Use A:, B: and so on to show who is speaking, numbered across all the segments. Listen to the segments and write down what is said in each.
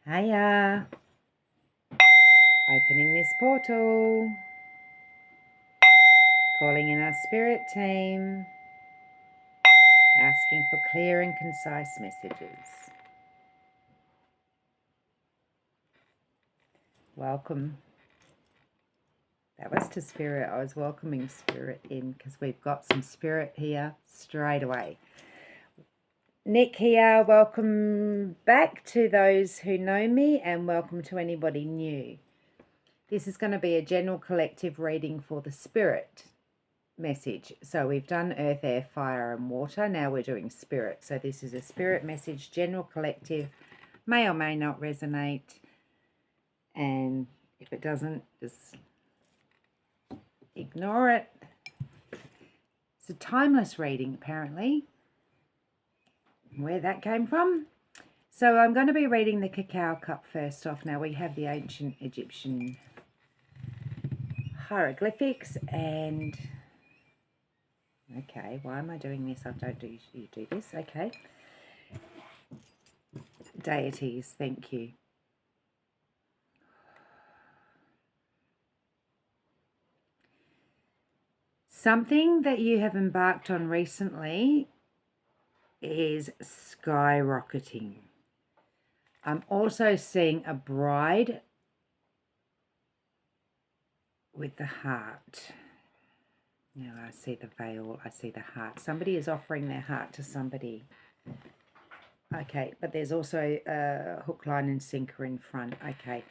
A: Hiya! Opening this portal. Calling in our spirit team. Asking for clear and concise messages. Welcome. That was to spirit. I was welcoming spirit in because we've got some spirit here straight away. Nick here. Welcome back to those who know me and welcome to anybody new. This is going to be a general collective reading for the spirit message. So we've done earth, air, fire and water. Now we're doing spirit. So this is a spirit message, general collective, may or may not resonate. And if it doesn't, just ignore it. It's a timeless reading, apparently. Where that came from. So I'm going to be reading the cacao cup first off. Now we have the ancient Egyptian hieroglyphics and... Okay, why am I doing this? I don't usually do this. Okay. Deities, thank you. Something that you have embarked on recently is skyrocketing. I'm also seeing a bride with the heart. Now I see the veil, I see the heart. Somebody is offering their heart to somebody. Okay, but there's also a hook, line and sinker in front. Okay.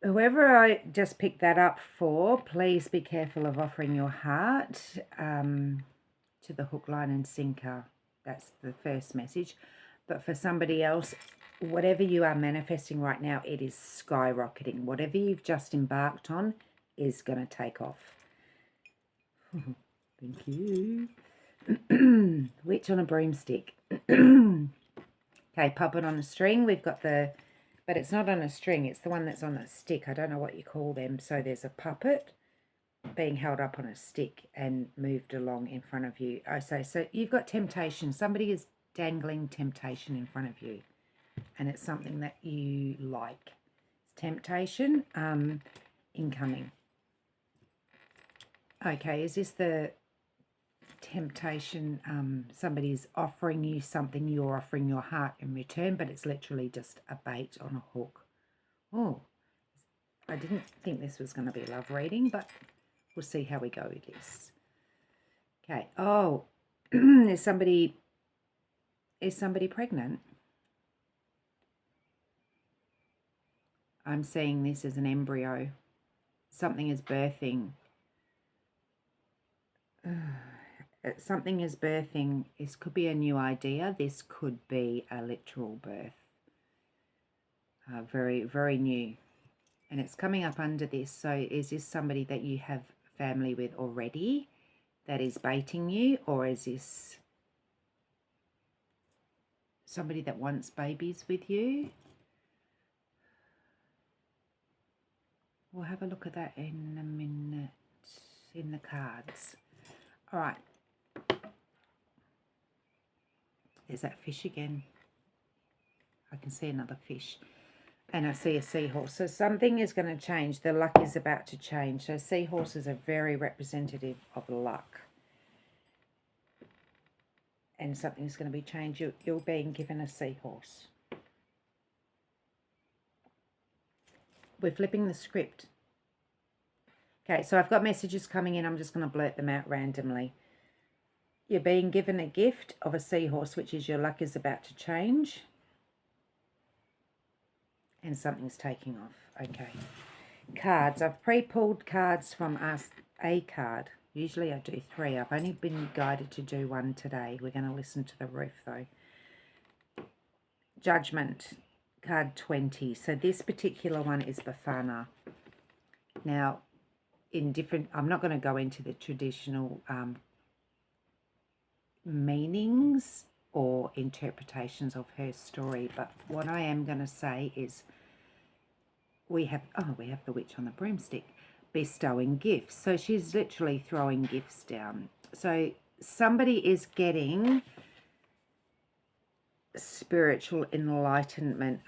A: Whoever I just picked that up for, please be careful of offering your heart to the hook, line and sinker. That's the first message. But for somebody else, whatever you are manifesting right now, it is skyrocketing. Whatever you've just embarked on is going to take off. Thank you. Witch on a broomstick. Okay, puppet on a string. We've got the... But it's not on a string, it's the one that's on a stick. I don't know what you call them. So there's a puppet being held up on a stick and moved along in front of you. I say, so you've got temptation. Somebody is dangling temptation in front of you. And it's something that you like. It's temptation incoming. Okay, is this the temptation? Somebody's offering you something, you're offering your heart in return, but it's literally just a bait on a hook. Oh, I didn't think this was going to be a love reading, but we'll see how we go with this. Okay. Oh, is somebody pregnant? I'm seeing this as an embryo. Something is birthing. Something is birthing. This could be a new idea. This could be a literal birth. Very, very new. And it's coming up under this. So is this somebody that you have family with already that is baiting you? Or is this somebody that wants babies with you? We'll have a look at that in a minute in the cards. All right. There's that fish again. I can see another fish. And I see a seahorse. So something is going to change. The luck is about to change. So seahorses are very representative of luck. And something's going to be changed. You're being given a seahorse. We're flipping the script. Okay, so I've got messages coming in. I'm just going to blurt them out randomly. You're being given a gift of a seahorse, which is your luck is about to change. And something's taking off. Okay. Cards. I've pre-pulled cards from Ask a Card. Usually I do 3. I've only been guided to do 1 today. We're going to listen to the roof though. Judgment. Card 20. So this particular one is Bafana. Now, in different... I'm not going to go into the traditional meanings or interpretations of her story, but what I am going to say is we have the witch on the broomstick bestowing gifts. So she's literally throwing gifts down. So somebody is getting spiritual enlightenment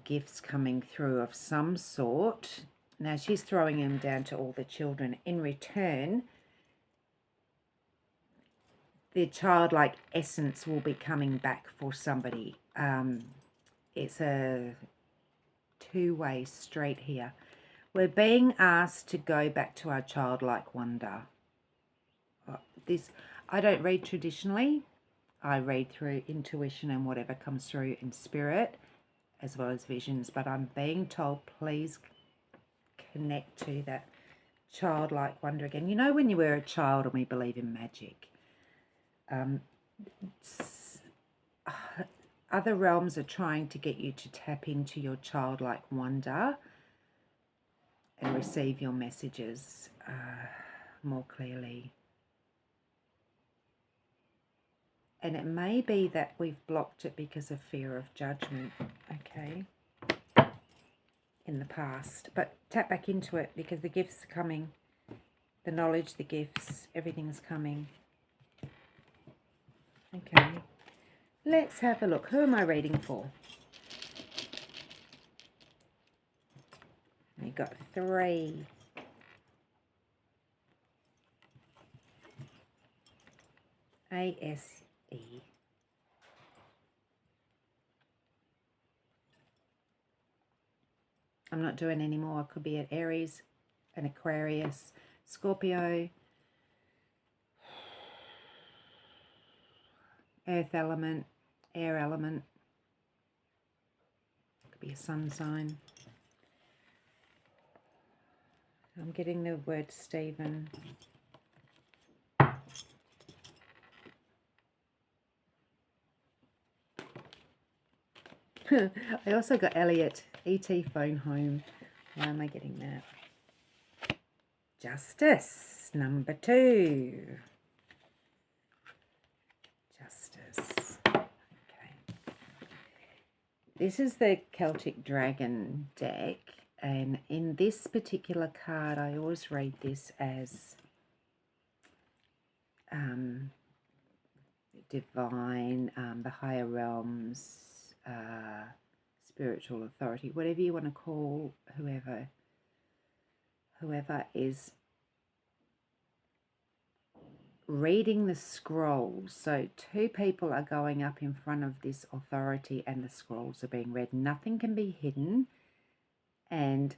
A: gifts coming through of some sort. Now she's throwing them down to all the children. In return, the childlike essence will be coming back for somebody. It's a two-way street here. We're being asked to go back to our childlike wonder. This, I don't read traditionally. I read through intuition and whatever comes through in spirit, as well as visions. But I'm being told, please connect to that childlike wonder again. You know, when you were a child and we believe in magic, other realms are trying to get you to tap into your childlike wonder and receive your messages more clearly. And it may be that we've blocked it because of fear of judgment, okay, in the past. But tap back into it because the gifts are coming. The knowledge, the gifts, everything's coming. Okay. Let's have a look. Who am I reading for? We got 3. ASE. I'm not doing any more. It could be an Aries, an Aquarius, Scorpio, earth element, air element. Could be a sun sign. I'm getting the word Stephen. I also got Elliot, E.T. phone home. Why am I getting that? Justice, number 2. Justice. Okay. This is the Celtic Dragon deck. And in this particular card, I always read this as divine, the higher realms, spiritual authority, whatever you want to call whoever is reading the scrolls. So 2 people are going up in front of this authority and the scrolls are being read. Nothing can be hidden and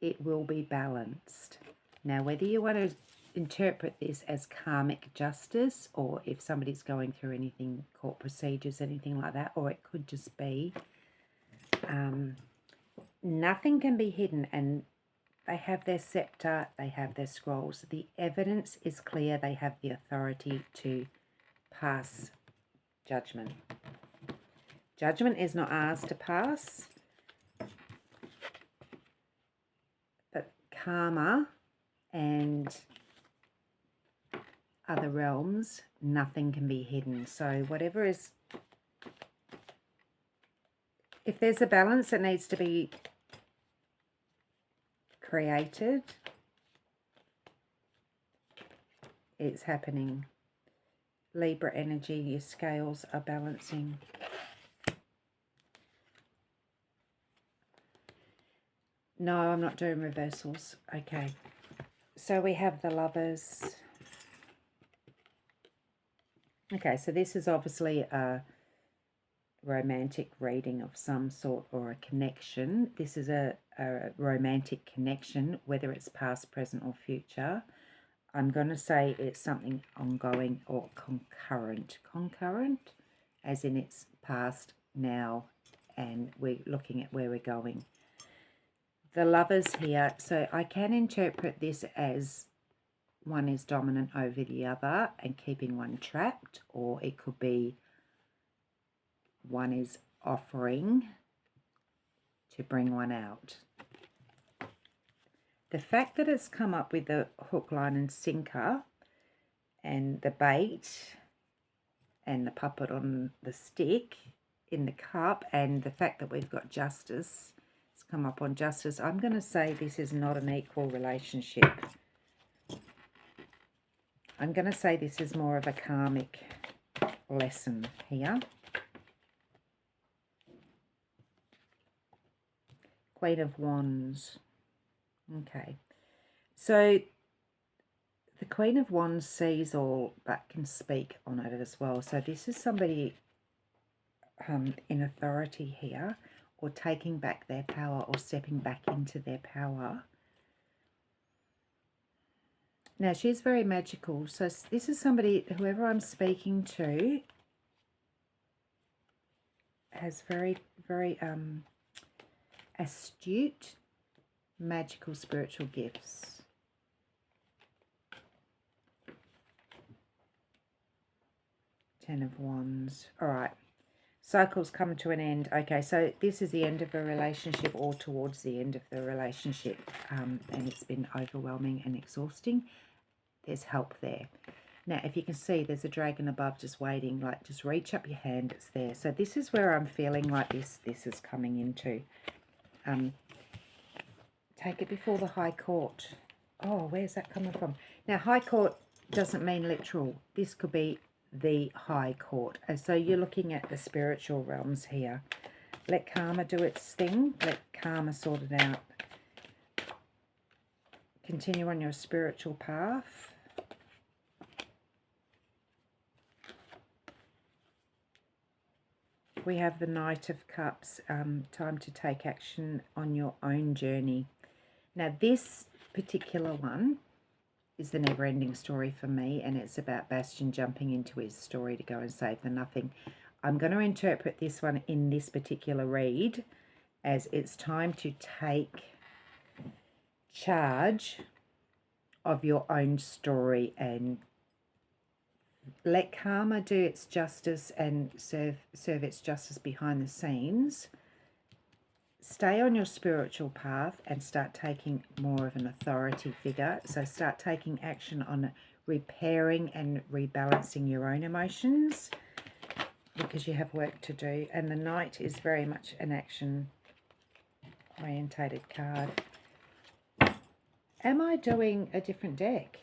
A: it will be balanced. Now, whether you want to interpret this as karmic justice or if somebody's going through anything, court procedures, anything like that, or it could just be nothing can be hidden, and they have their scepter, they have their scrolls. The evidence is clear. They have the authority to pass judgment. Judgment is not ours to pass, but karma and other realms, nothing can be hidden. So whatever is, if there's a balance that needs to be created, it's happening. Libra energy, your scales are balancing. No, I'm not doing reversals. Okay. So we have the Lovers. Okay, so this is obviously a romantic reading of some sort or a connection. This is a romantic connection, whether it's past, present or future. I'm going to say it's something ongoing or concurrent. Concurrent, as in it's past, now, and we're looking at where we're going. The Lovers here, so I can interpret this as one is dominant over the other and keeping one trapped, or it could be one is offering to bring one out. The fact that it's come up with the hook, line and sinker and the bait and the puppet on the stick in the cup, and the fact that we've got justice, it's come up on justice, I'm going to say this is not an equal relationship. I'm going to say this is more of a karmic lesson here. Queen of Wands. Okay. So the Queen of Wands sees all but can speak on it as well. So this is somebody in authority here, or taking back their power, or stepping back into their power. Now, she's very magical. So this is somebody, whoever I'm speaking to, has very, very astute, magical, spiritual gifts. Ten of Wands. All right. Cycles come to an end. Okay, so this is the end of a relationship, or towards the end of the relationship, and it's been overwhelming and exhausting. There's help there. Now, if you can see, there's a dragon above just waiting. Like, just reach up your hand, it's there. So this is where I'm feeling like this is coming into. Take it before the High Court. Oh, where's that coming from? Now, High Court doesn't mean literal. This could be the High Court. And so you're looking at the spiritual realms here. Let karma do its thing. Let karma sort it out. Continue on your spiritual path. We have the Knight of Cups, time to take action on your own journey. Now, this particular one is the never-ending story for me, and it's about Bastian jumping into his story to go and save the Nothing. I'm going to interpret this one in this particular read as it's time to take charge of your own story and let karma do its justice and serve its justice behind the scenes. Stay on your spiritual path and start taking more of an authority figure. So start taking action on repairing and rebalancing your own emotions, because you have work to do. And the Knight is very much an action-orientated card. Am I doing a different deck?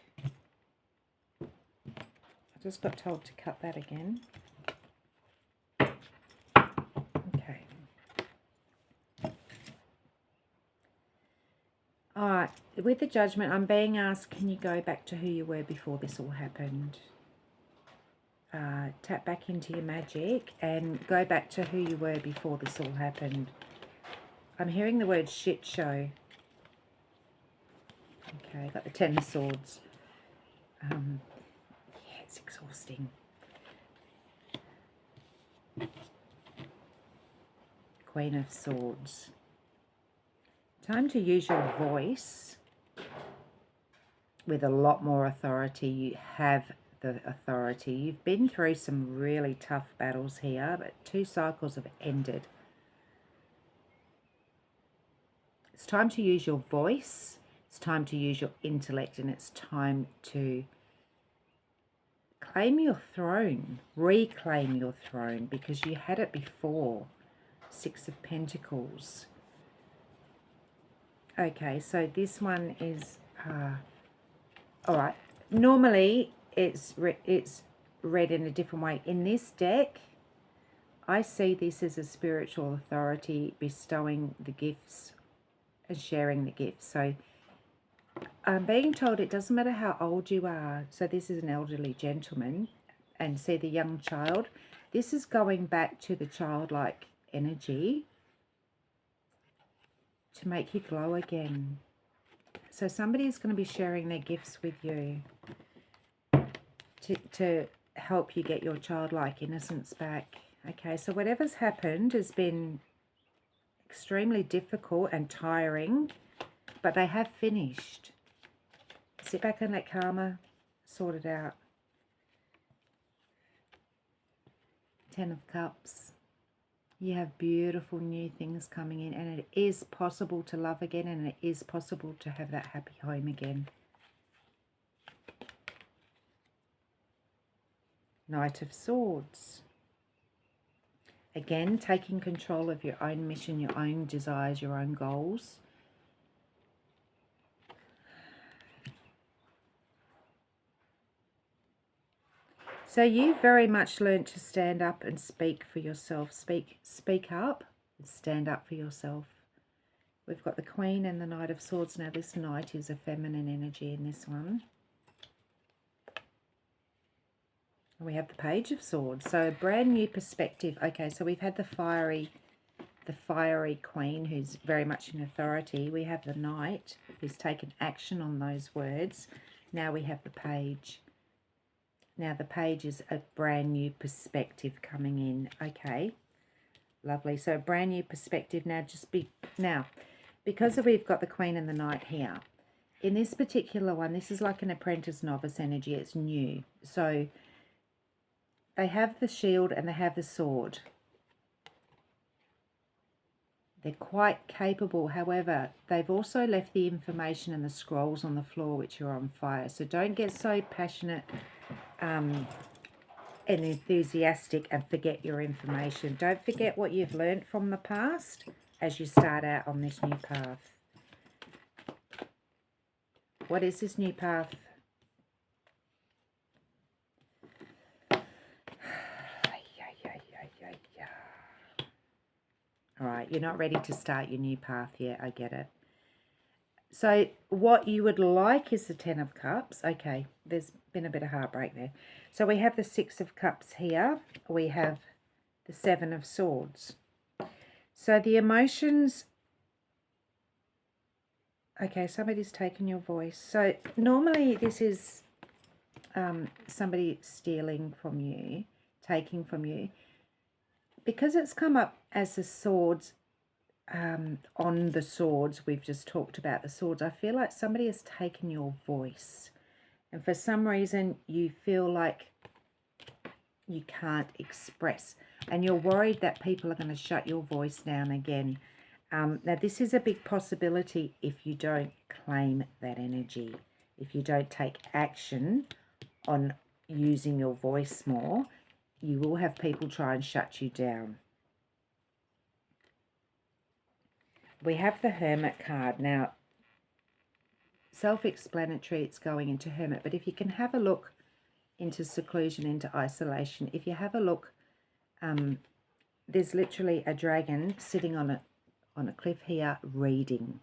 A: I just got told to cut that again. Okay. All right. With the Judgment, I'm being asked, can you go back to who you were before this all happened? Tap back into your magic and go back to who you were before this all happened. I'm hearing the word shit show. Okay, got the Ten of Swords. Yeah, it's exhausting. Queen of Swords. Time to use your voice with a lot more authority. You have the authority. You've been through some really tough battles here, but 2 cycles have ended. It's time to use your voice. It's time to use your intellect, and it's time to claim your throne, reclaim your throne, because you had it before. 6 of Pentacles. Okay, so this one is, all right. Normally, it's read in a different way. In this deck, I see this as a spiritual authority bestowing the gifts and sharing the gifts. So I'm being told it doesn't matter how old you are. So this is an elderly gentleman, and see the young child. This is going back to the childlike energy to make you glow again. So somebody is going to be sharing their gifts with you to help you get your childlike innocence back. Okay, so whatever's happened has been extremely difficult and tiring, but they have finished. Sit back and let karma sort it out. 10 of Cups. You have beautiful new things coming in, and it is possible to love again, and it is possible to have that happy home again. Knight of Swords. Again, taking control of your own mission, your own desires, your own goals. So you very much learned to stand up and speak for yourself. Speak up and stand up for yourself. We've got the Queen and the Knight of Swords. Now this Knight is a feminine energy in this one. And we have the Page of Swords. So a brand new perspective. Okay, so we've had the fiery Queen who's very much in authority. We have the Knight who's taken action on those words. Now we have the Page. Now the Page is a brand new perspective coming in. Okay, lovely. So a brand new perspective. Now because we've got the Queen and the Knight here, in this particular one, this is like an apprentice novice energy. It's new. So they have the shield and they have the sword. They're quite capable. However, they've also left the information and the scrolls on the floor, which are on fire. So don't get so passionate and enthusiastic and forget your information. Don't forget what you've learned from the past as you start out on this new path. What is this new path? All right, you're not ready to start your new path yet. I get it. So what you would like is the Ten of Cups. Okay, there's been a bit of heartbreak there. So we have the Six of Cups here. We have the Seven of Swords. So the emotions... Okay, somebody's taken your voice. So normally this is somebody stealing from you, taking from you. Because it's come up as the swords, on the swords, we've just talked about the swords, I feel like somebody has taken your voice. And for some reason, you feel like you can't express. And you're worried that people are going to shut your voice down again. Now, this is a big possibility if you don't claim that energy. If you don't take action on using your voice more, you will have people try and shut you down. We have the Hermit card. Now, self-explanatory, it's going into Hermit. But if you can have a look into seclusion, into isolation, if you have a look, there's literally a dragon sitting on a cliff here reading.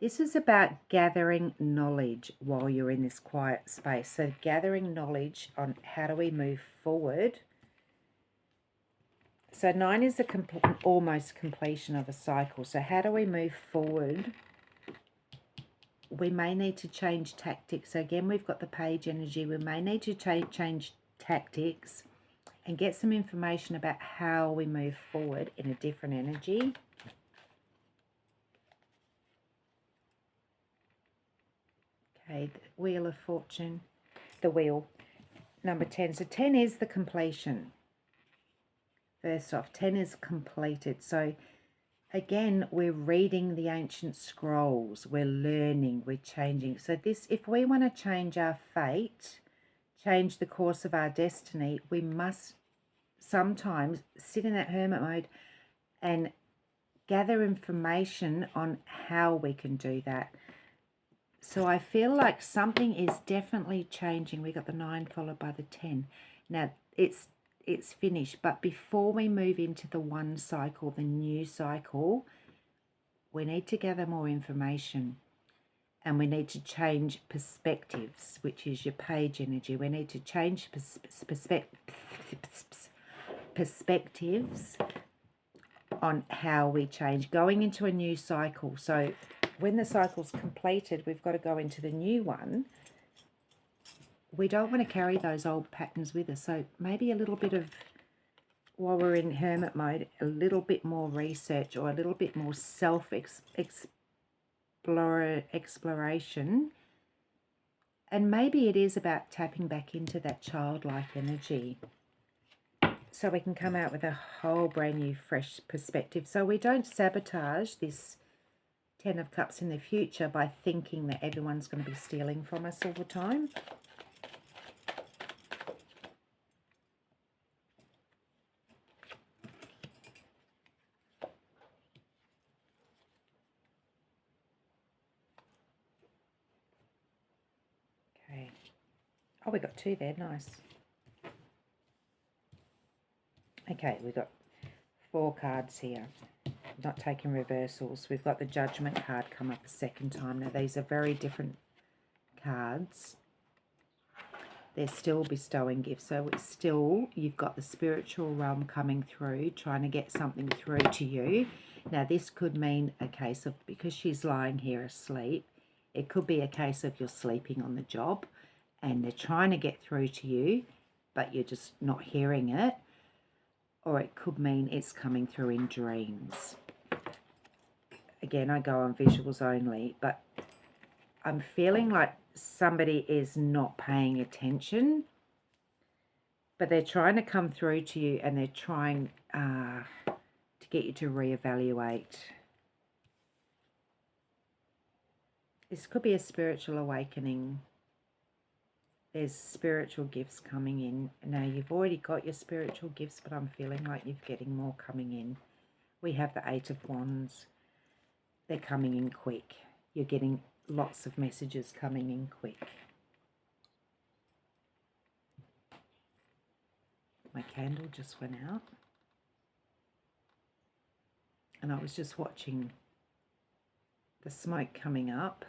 A: This is about gathering knowledge while you're in this quiet space. So gathering knowledge on how do we move forward. So 9 is the almost completion of a cycle. So how do we move forward? We may need to change tactics. So again, we've got the Page energy. We may need to change tactics and get some information about how we move forward in a different energy. Okay, the Wheel of Fortune, the wheel, number 10. So 10 is the completion. First off, 10 is completed. So again, we're reading the ancient scrolls. We're learning, we're changing. So this, if we want to change our fate, change the course of our destiny, we must sometimes sit in that hermit mode and gather information on how we can do that. So I feel like something is definitely changing. We got the 9 followed by the 10. Now, it's finished, but before we move into the one cycle, the new cycle, we need to gather more information and we need to change perspectives, which is your Page energy. We need to change perspectives on how we change, going into a new cycle. So when the cycle's completed, we've got to go into the new one. We don't want to carry those old patterns with us. So maybe a little bit of, while we're in hermit mode, a little bit more research or a little bit more exploration. And maybe it is about tapping back into that childlike energy, so we can come out with a whole brand new fresh perspective. So we don't sabotage this 10 of Cups in the future by thinking that everyone's going to be stealing from us all the time. Okay. Oh, we got 2 there. Nice. Okay, we've got 4 cards here. not taking reversals. We've got the Judgment card come up a second time. Now, these are very different cards. They're still bestowing gifts. So it's still, you've got the spiritual realm coming through, trying to get something through to you. Now, this could mean a case of, because she's lying here asleep, it could be a case of you're sleeping on the job and they're trying to get through to you, but you're just not hearing it. Or it could mean it's coming through in dreams. Again, I go on visuals only, but I'm feeling like somebody is not paying attention, but they're trying to come through to you and they're trying to get you to reevaluate. This could be a spiritual awakening. There's spiritual gifts coming in. Now, you've already got your spiritual gifts, but I'm feeling like you're getting more coming in. We have the Eight of Wands. They're coming in quick. You're getting lots of messages coming in quick. My candle just went out. And I was just watching the smoke coming up.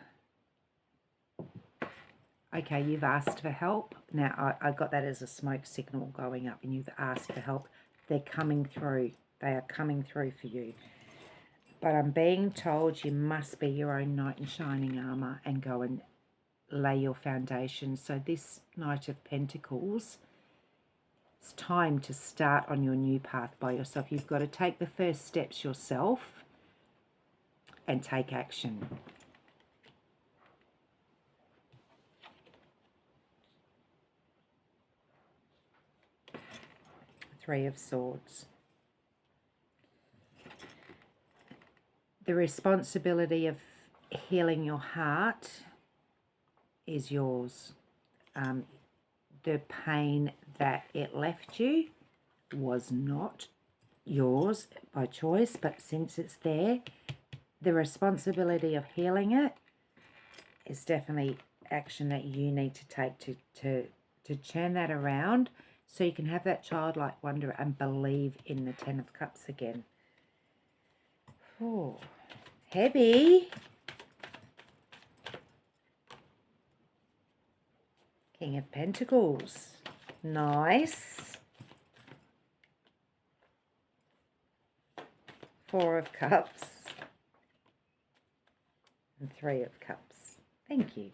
A: Okay, you've asked for help. Now, I got that as a smoke signal going up, and you've asked for help. They're coming through. They are coming through for you. But I'm being told you must be your own knight in shining armour and go and lay your foundation. So this Knight of Pentacles, it's time to start on your new path by yourself. You've got to take the first steps yourself and take action. Three of Swords. The responsibility of healing your heart is yours. The pain that it left you was not yours by choice, but since it's there, the responsibility of healing it is definitely action that you need to take to turn that around, so you can have that childlike wonder and believe in the Ten of Cups again. Oh, heavy. King of Pentacles. Nice. Four of Cups. And Three of Cups. Thank you.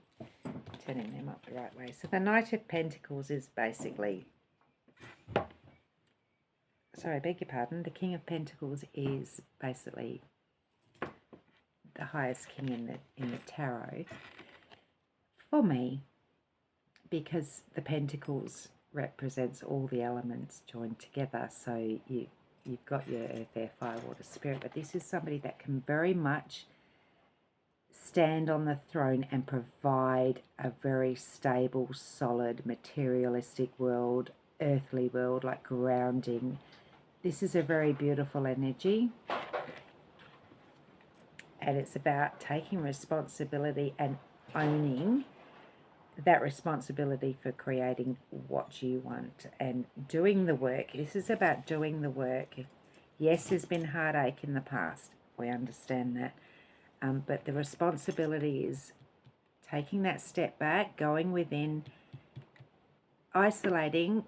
A: Turning them up the right way. So the Knight of Pentacles is basically... Sorry, I beg your pardon. The King of Pentacles is basically the highest king in the tarot for me, because the Pentacles represents all the elements joined together. So you've got your earth, air, fire, water, spirit, but this is somebody that can very much stand on the throne and provide a very stable, solid, materialistic world, earthly world, like grounding. This is a very beautiful energy, and it's about taking responsibility and owning that responsibility for creating what you want and doing the work. This is about doing the work. Yes, there's been heartache in the past. We understand that. But the responsibility is taking that step back, going within, isolating.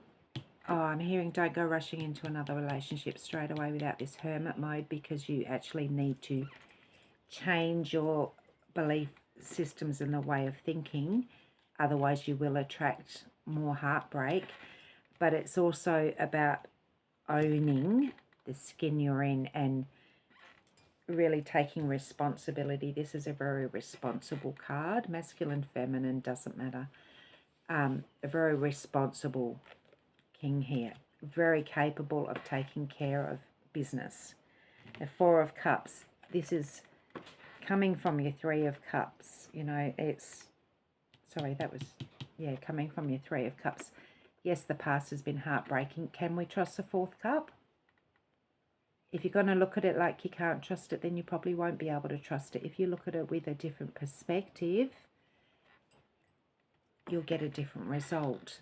A: Oh, I'm hearing don't go rushing into another relationship straight away without this hermit mode, because you actually need to change your belief systems and the way of thinking. Otherwise, you will attract more heartbreak. But it's also about owning the skin you're in and really taking responsibility. This is a very responsible card. Masculine, feminine, doesn't matter. A very responsible king here. Very capable of taking care of business. The Four of Cups. This is coming from your Three of Cups. You know, it's... Sorry, that was... Yeah, coming from your Three of Cups. Yes, the past has been heartbreaking. Can we trust the Fourth Cup? If you're going to look at it like you can't trust it, then you probably won't be able to trust it. If you look at it with a different perspective, you'll get a different result.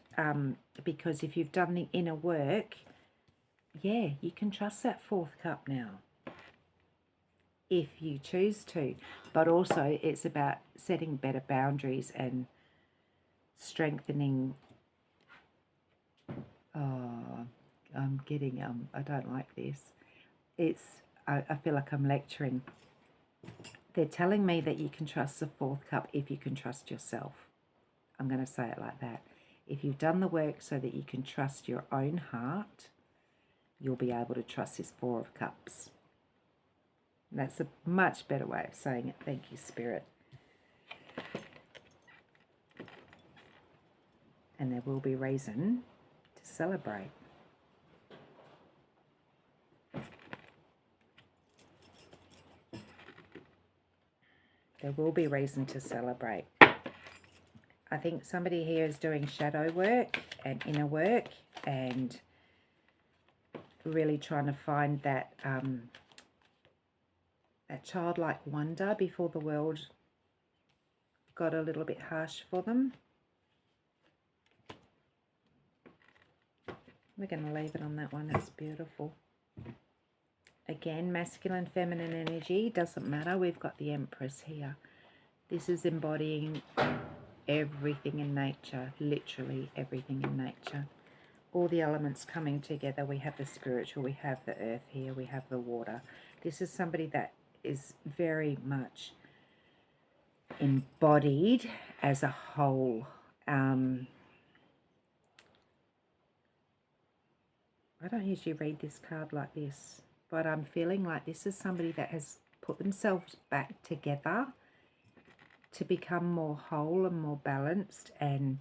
A: Because if you've done the inner work, yeah, you can trust that Fourth Cup now. if you choose to. But also it's about setting better boundaries and strengthening. Oh, I'm getting, I don't like this. I feel like I'm lecturing. They're telling me that you can trust the fourth cup if you can trust yourself. I'm going to say it like that. If you've done the work so that you can trust your own heart, you'll be able to trust this Four of Cups. That's a much better way of saying it. Thank you, Spirit. And there will be reason to celebrate. There will be reason to celebrate. I think somebody here is doing shadow work and inner work and really trying to find that that childlike wonder before the world got a little bit harsh for them. We're going to leave it on that one. It's beautiful. Again, masculine, feminine energy, doesn't matter. We've got the Empress here. This is embodying everything in nature, literally everything in nature. All the elements coming together. We have the spiritual, we have the earth here, we have the water. This is somebody that is very much embodied as a whole. I don't usually read this card like this, but I'm feeling like this is somebody that has put themselves back together to become more whole and more balanced and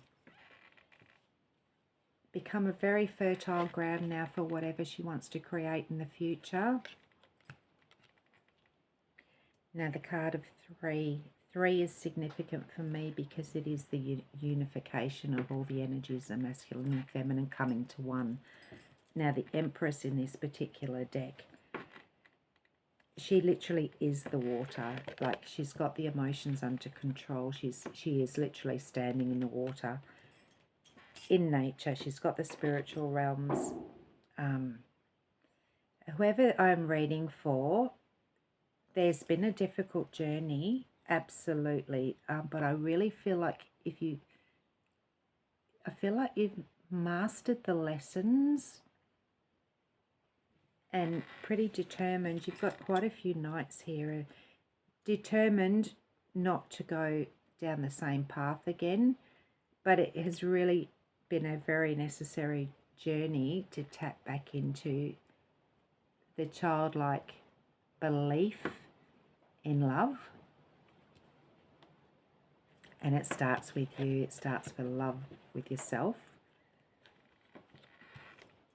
A: become a very fertile ground now for whatever she wants to create in the future. Now the card of 3. 3 is significant for me because it is the unification of all the energies of masculine and feminine coming to one. Now the Empress in this particular deck, she literally is the water. Like, she's got the emotions under control. She is literally standing in the water. In nature, she's got the spiritual realms. Whoever I'm reading for, there's been a difficult journey, absolutely. But I really feel like you've mastered the lessons and pretty determined. You've got quite a few knights here, determined not to go down the same path again, but it has really been a very necessary journey to tap back into the childlike belief in love. And it starts with you. It starts with love with yourself.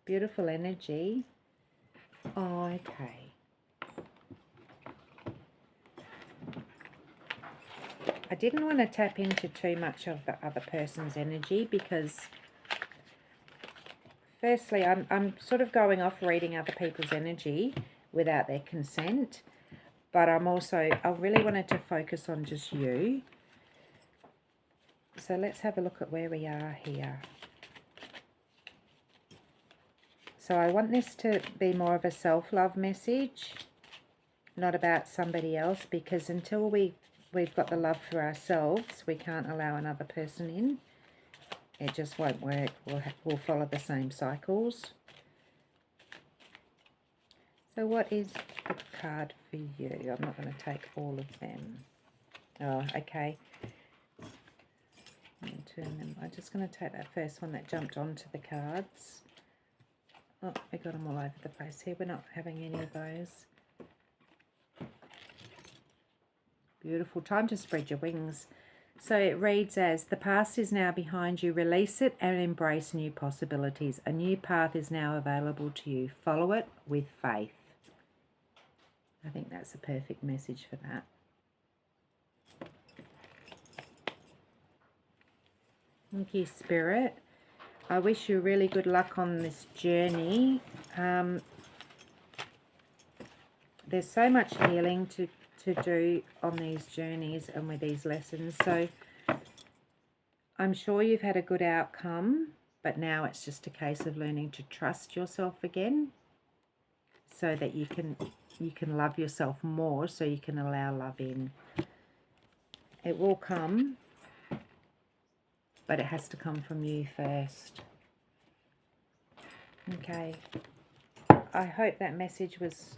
A: Beautiful energy. Oh, okay. I didn't want to tap into too much of the other person's energy because firstly, I'm sort of going off reading other people's energy without their consent, but I really wanted to focus on just you. So let's have a look at where we are here. So I want this to be more of a self-love message, not about somebody else, because until we've got the love for ourselves, we can't allow another person in. It just won't work. We'll follow the same cycles. So what is the card for you? I'm not going to take all of them. Oh, okay. Turn them. I'm just going to take that first one that jumped onto the cards. Oh, we got them all over the place here. We're not having any of those. Beautiful. Time to spread your wings. So it reads as, the past is now behind you. Release it and embrace new possibilities. A new path is now available to you. Follow it with faith. I think that's a perfect message for that. Thank you, Spirit. I wish you really good luck on this journey. There's so much healing to do on these journeys and with these lessons. So I'm sure you've had a good outcome, but now it's just a case of learning to trust yourself again. so that you can love yourself more, so you can allow love in. It will come, but it has to come from you first. Okay. I hope that message was,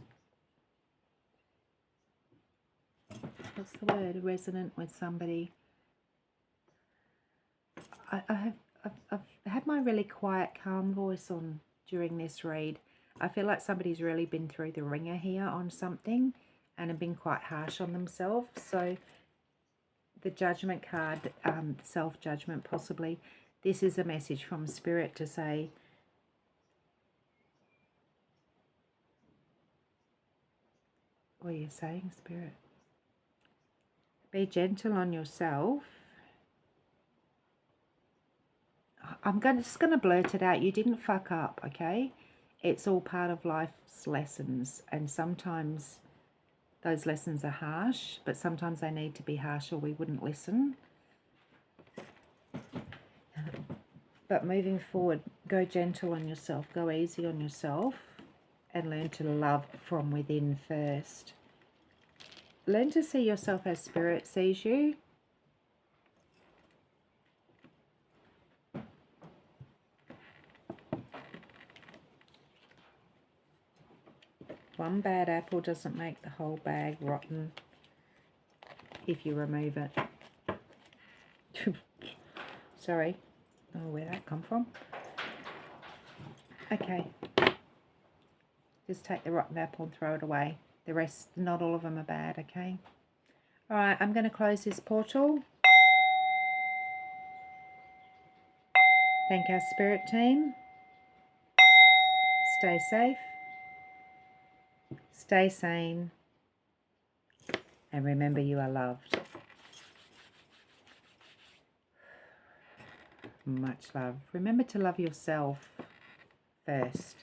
A: what's the word, resonant with somebody. I've had my really quiet, calm voice on during this read. I feel like somebody's really been through the ringer here on something and have been quite harsh on themselves. So the Judgment card, self-judgment possibly, this is a message from Spirit to say, what are you saying, Spirit? Be gentle on yourself. I'm just going to blurt it out. You didn't fuck up, okay? It's all part of life's lessons, and sometimes those lessons are harsh, but sometimes they need to be harsh or we wouldn't listen. But moving forward, go gentle on yourself, go easy on yourself, and learn to love from within first. Learn to see yourself as Spirit sees you. One bad apple doesn't make the whole bag rotten if you remove it. Sorry. Oh, where'd that come from? Okay. Just take the rotten apple and throw it away. The rest, not all of them are bad, okay? Alright, I'm going to close this portal. Thank our Spirit team. Stay safe. Stay sane. And remember, you are loved. Much love. Remember to love yourself first.